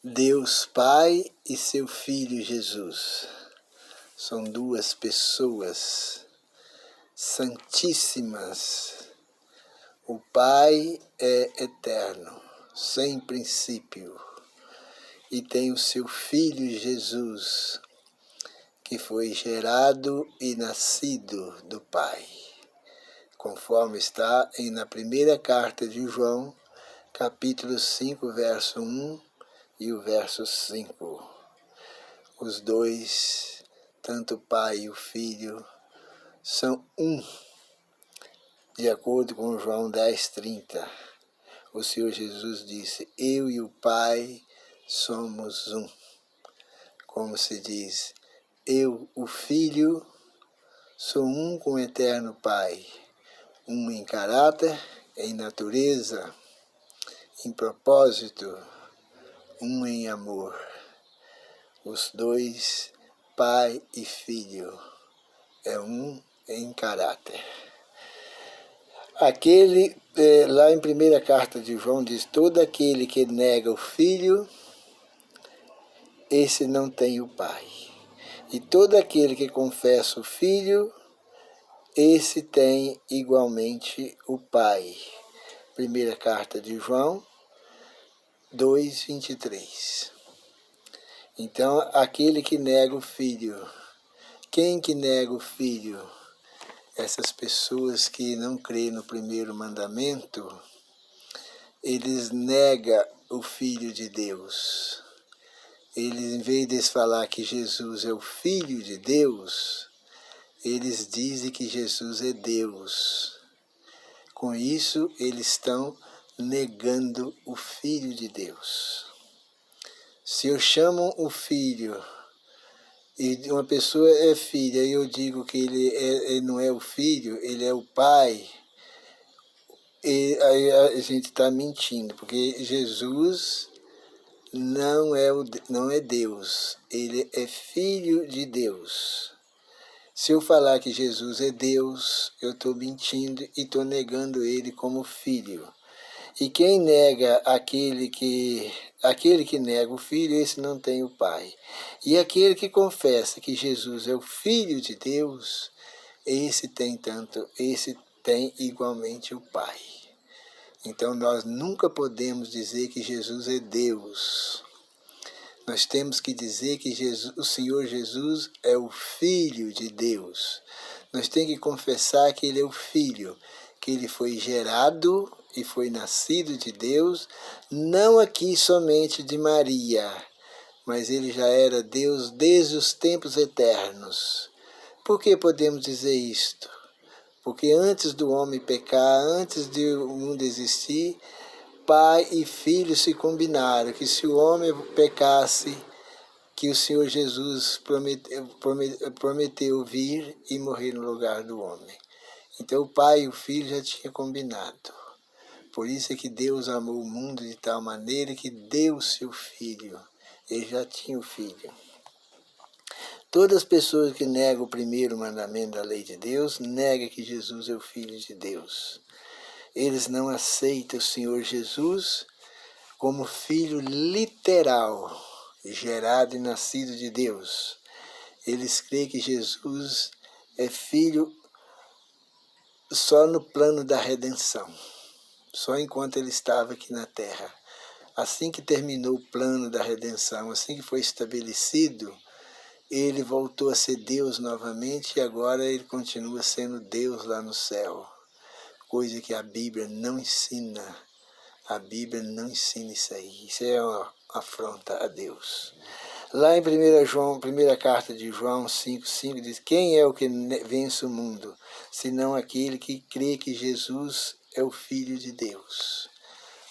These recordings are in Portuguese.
Deus Pai e seu Filho Jesus são duas pessoas santíssimas. O Pai é eterno, sem princípio, e tem o seu Filho Jesus, que foi gerado e nascido do Pai, conforme está na primeira carta de João, capítulo 5, verso 1 e o verso 5. Os dois, tanto o Pai e o Filho, são um, de acordo com João 10:30. O Senhor Jesus disse: eu e o Pai somos um. Como se diz, eu, o Filho, sou um com o eterno Pai, um em caráter, em natureza, em propósito, um em amor. Os dois, Pai e Filho, é um em caráter. Aquele, lá em primeira carta de João, diz: todo aquele que nega o Filho, esse não tem o Pai. E todo aquele que confessa o Filho, esse tem igualmente o Pai. Primeira carta de João 2:23. Então, aquele que nega o Filho. Quem que nega o Filho? Essas pessoas que não creem no primeiro mandamento, eles negam o Filho de Deus. Eles, em vez de falar que Jesus é o Filho de Deus, eles dizem que Jesus é Deus. Com isso, eles estão negando o Filho de Deus. Se eu chamo o Filho, e uma pessoa é filha, e eu digo que ele não é o Filho, ele é o Pai, e aí a gente está mentindo, porque Jesus não é Deus, ele é Filho de Deus. Se eu falar que Jesus é Deus, eu estou mentindo e estou negando ele como Filho. E quem nega aquele que nega o Filho, esse não tem o Pai. E aquele que confessa que Jesus é o Filho de Deus, esse tem igualmente o Pai. Então nós nunca podemos dizer que Jesus é Deus. Nós temos que dizer que o Senhor Jesus é o Filho de Deus. Nós temos que confessar que Ele é o Filho, que Ele foi gerado e foi nascido de Deus, não aqui somente de Maria, mas Ele já era Deus desde os tempos eternos. Por que podemos dizer isto? Porque antes do homem pecar, antes de o mundo existir, Pai e Filho se combinaram que se o homem pecasse, que o Senhor Jesus prometeu vir e morrer no lugar do homem. Então o Pai e o Filho já tinham combinado. Por isso é que Deus amou o mundo de tal maneira que deu o seu Filho. Ele já tinha o Filho. Todas as pessoas que negam o primeiro mandamento da lei de Deus, negam que Jesus é o Filho de Deus. Eles não aceitam o Senhor Jesus como Filho literal, gerado e nascido de Deus. Eles creem que Jesus é Filho só no plano da redenção, só enquanto ele estava aqui na terra. Assim que terminou o plano da redenção, assim que foi estabelecido, ele voltou a ser Deus novamente e agora ele continua sendo Deus lá no céu. Coisa que a Bíblia não ensina. A Bíblia não ensina isso aí. Isso é uma afronta a Deus. Lá em primeira carta de João 5:5 diz: quem é o que vence o mundo, senão aquele que crê que Jesus é o Filho de Deus?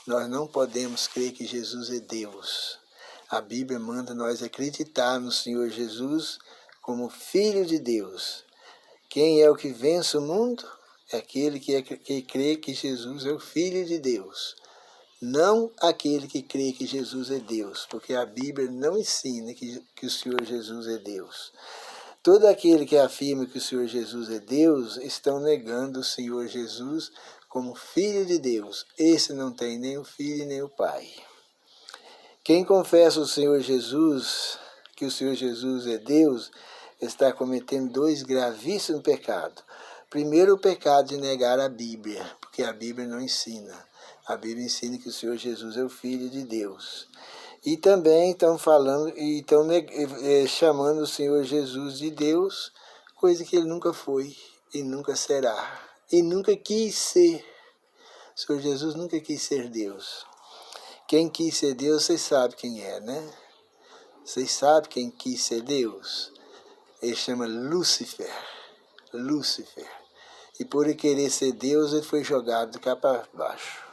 Nós não podemos crer que Jesus é Deus. A Bíblia manda nós acreditar no Senhor Jesus como Filho de Deus. Quem é o que vence o mundo? É aquele que crê que Jesus é o Filho de Deus. Não aquele que crê que Jesus é Deus, porque a Bíblia não ensina que o Senhor Jesus é Deus. Todo aquele que afirma que o Senhor Jesus é Deus, estão negando o Senhor Jesus como Filho de Deus. Esse não tem nem o Filho nem o Pai. Quem confessa o Senhor Jesus, que o Senhor Jesus é Deus, está cometendo 2 gravíssimos pecados. Primeiro, o pecado de negar a Bíblia, porque a Bíblia não ensina. A Bíblia ensina que o Senhor Jesus é o Filho de Deus. E também estão falando, e estão chamando o Senhor Jesus de Deus, coisa que ele nunca foi e nunca será. E nunca quis ser. O Senhor Jesus nunca quis ser Deus. Quem quis ser Deus, vocês sabem quem é, né? Vocês sabem quem quis ser Deus? Ele chama Lúcifer. Lúcifer. E por ele querer ser Deus, ele foi jogado de cá para baixo.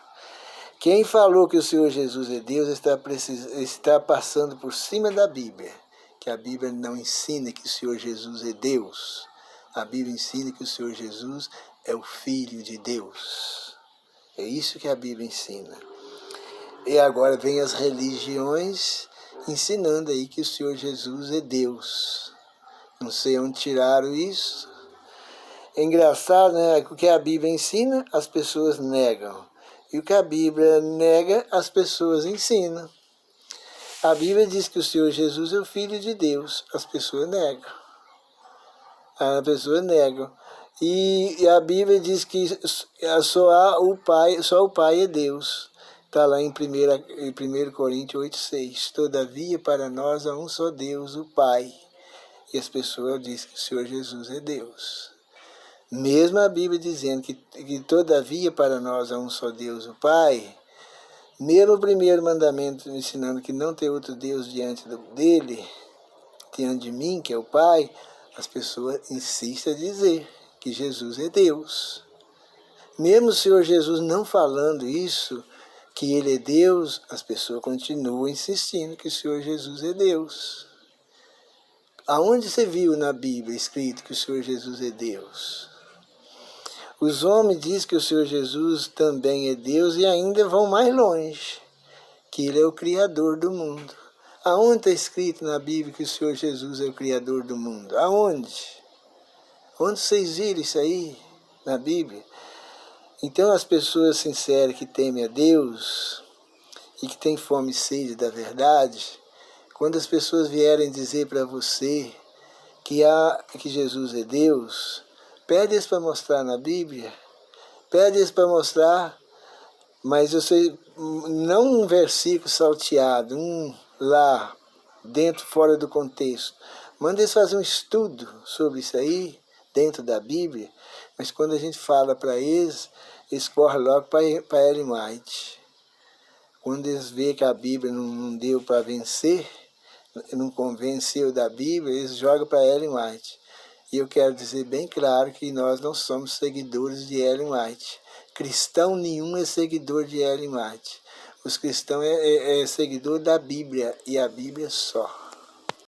Quem falou que o Senhor Jesus é Deus está passando por cima da Bíblia. Que a Bíblia não ensina que o Senhor Jesus é Deus. A Bíblia ensina que o Senhor Jesus é o Filho de Deus. É isso que a Bíblia ensina. E agora vem as religiões ensinando aí que o Senhor Jesus é Deus. Não sei onde tiraram isso. É engraçado, né? O que a Bíblia ensina, as pessoas negam. E o que a Bíblia nega, as pessoas ensinam. A Bíblia diz que o Senhor Jesus é o Filho de Deus. As pessoas negam. As pessoas negam. E a Bíblia diz que só o Pai é Deus. Está lá em 1 Coríntios 8,6. Todavia, para nós há um só Deus, o Pai. E as pessoas dizem que o Senhor Jesus é Deus. Mesmo a Bíblia dizendo que todavia para nós há um só Deus, o Pai, mesmo o primeiro mandamento ensinando que não tem outro Deus diante dele, diante de mim, que é o Pai, as pessoas insistem a dizer que Jesus é Deus. Mesmo o Senhor Jesus não falando isso, que ele é Deus, as pessoas continuam insistindo que o Senhor Jesus é Deus. Aonde você viu na Bíblia escrito que o Senhor Jesus é Deus? Os homens dizem que o Senhor Jesus também é Deus e ainda vão mais longe, que ele é o Criador do mundo. Aonde está escrito na Bíblia que o Senhor Jesus é o Criador do mundo? Aonde? Onde vocês viram isso aí na Bíblia? Então as pessoas sinceras que temem a Deus e que têm fome e sede da verdade, quando as pessoas vierem dizer para você que Jesus é Deus, pede isso para mostrar na Bíblia, pede isso para mostrar, mas você não um versículo salteado, lá, dentro, fora do contexto. Manda eles fazer um estudo sobre isso aí, dentro da Bíblia, mas quando a gente fala para eles, eles correm logo para Ellen White. Quando eles veem que a Bíblia não deu para vencer, não convenceu da Bíblia, eles jogam para Ellen White. E eu quero dizer bem claro que nós não somos seguidores de Ellen White. Cristão nenhum é seguidor de Ellen White. Os cristãos é seguidor da Bíblia, e a Bíblia só.